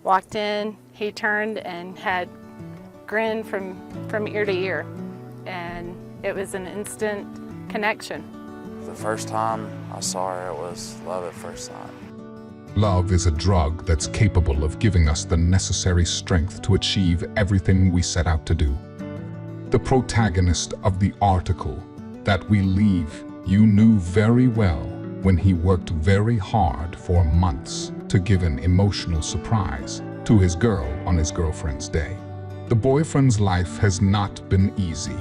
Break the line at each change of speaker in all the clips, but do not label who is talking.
Walked in, he turned and had grin from ear to ear, and it was an instant connection.
The first time I saw her, it was love at first sight.
Love is a drug that's capable of giving us the necessary strength to achieve everything we set out to do. The protagonist of the article that we leave you knew very well when he worked very hard for months to give an emotional surprise to his girl on his girlfriend's day. The boyfriend's life has not been easy.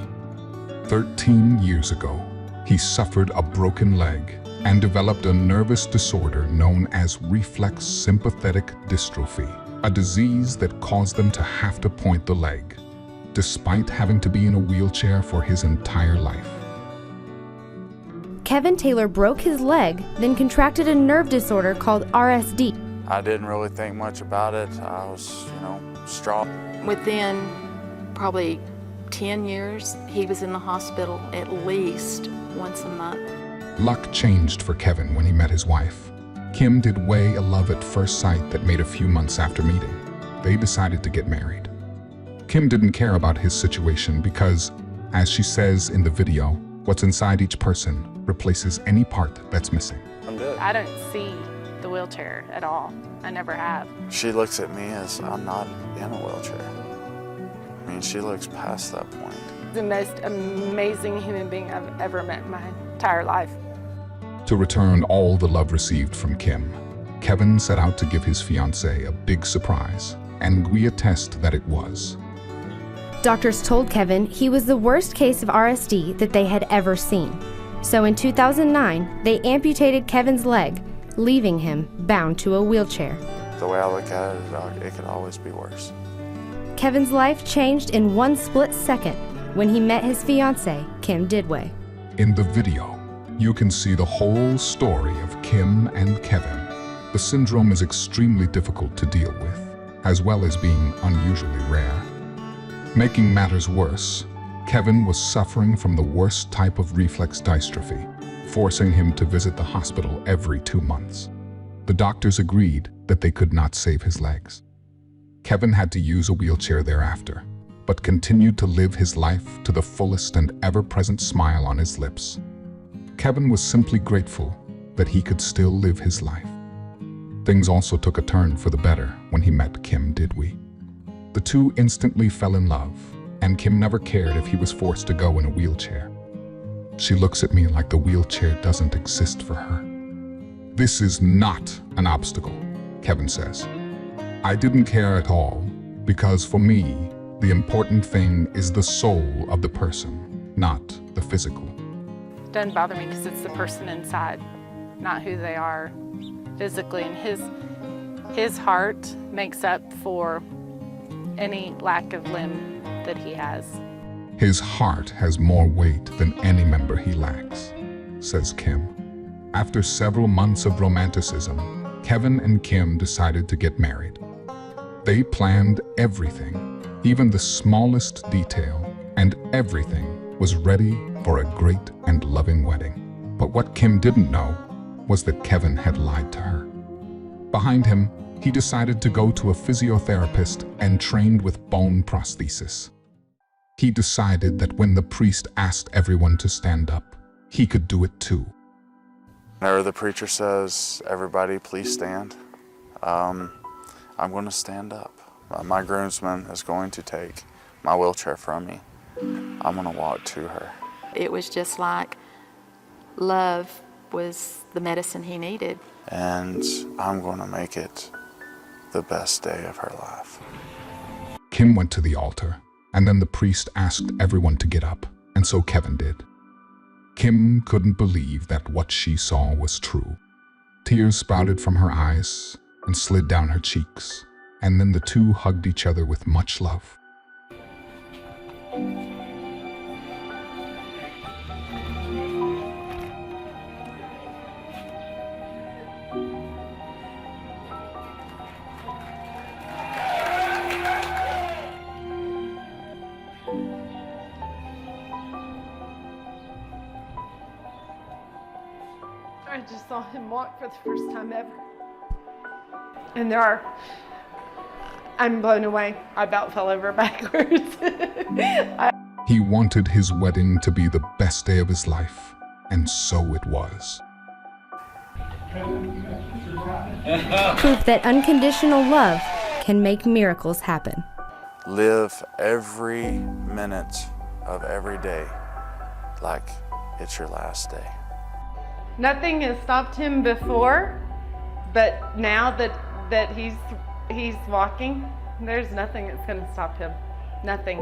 13 years ago, he suffered a broken leg and developed a nervous disorder known as reflex sympathetic dystrophy, a disease that caused them to have to point the leg, despite having to be in a wheelchair for his entire life.
Kevin Taylor broke his leg, then contracted a nerve disorder called RSD.
I didn't really think much about it. I was, strong.
Within probably 10 years, he was in the hospital at least once a month.
Luck changed for Kevin when he met his wife. Kim did way a love at first sight that made a few months after meeting. They decided to get married. Kim didn't care about his situation because, as she says in the video, what's inside each person replaces any part that's missing.
I don't see the wheelchair at all. I never have.
She looks at me as I'm not in a wheelchair. I mean, she looks past that point.
The most amazing human being I've ever met in my entire life.
To return all the love received from Kim, Kevin set out to give his fiancée a big surprise, and we attest that it was.
Doctors told Kevin he was the worst case of RSD that they had ever seen. So in 2009, they amputated Kevin's leg, leaving him bound to a wheelchair.
The way I look at it, it could always be worse.
Kevin's life changed in one split second when he met his fiancée, Kim Didway.
In the video, you can see the whole story of Kim and Kevin. The syndrome is extremely difficult to deal with, as well as being unusually rare. Making matters worse, Kevin was suffering from the worst type of reflex dystrophy, forcing him to visit the hospital every 2 months. The doctors agreed that they could not save his legs. Kevin had to use a wheelchair thereafter, but continued to live his life to the fullest and ever-present smile on his lips. Kevin was simply grateful that he could still live his life. Things also took a turn for the better when he met Kim Didway. The two instantly fell in love, and Kim never cared if he was forced to go in a wheelchair. She looks at me like the wheelchair doesn't exist for her. "This is not an obstacle," Kevin says. "I didn't care at all, because for me, the important thing is the soul of the person, not the physical."
It doesn't bother me because it's the person inside, not who they are physically. And his heart makes up for any lack of limb that he has.
"His heart has more weight than any member he lacks," says Kim. After several months of romanticism, Kevin and Kim decided to get married. They planned everything, even the smallest detail, and everything was ready for a great and loving wedding. But what Kim didn't know was that Kevin had lied to her. Behind him, he decided to go to a physiotherapist and trained with bone prosthesis. He decided that when the priest asked everyone to stand up, he could do it too.
Whenever the preacher says, "Everybody please stand," I'm going to stand up. My groomsman is going to take my wheelchair from me. I'm going to walk to her.
It was just like love was the medicine he needed.
And I'm going to make it the best day of her life.
Kim went to the altar, and then the priest asked everyone to get up, and so Kevin did. Kim couldn't believe that what she saw was true. Tears sprouted from her eyes and slid down her cheeks, and then the two hugged each other with much love.
I just saw him walk for the first time ever. And there are I'm blown away. I about fell over backwards.
He wanted his wedding to be the best day of his life, and so it was.
Proof that unconditional love can make miracles happen.
Live every minute of every day like it's your last day.
Nothing has stopped him before, but now that he's walking, there's nothing that's going to stop him. Nothing.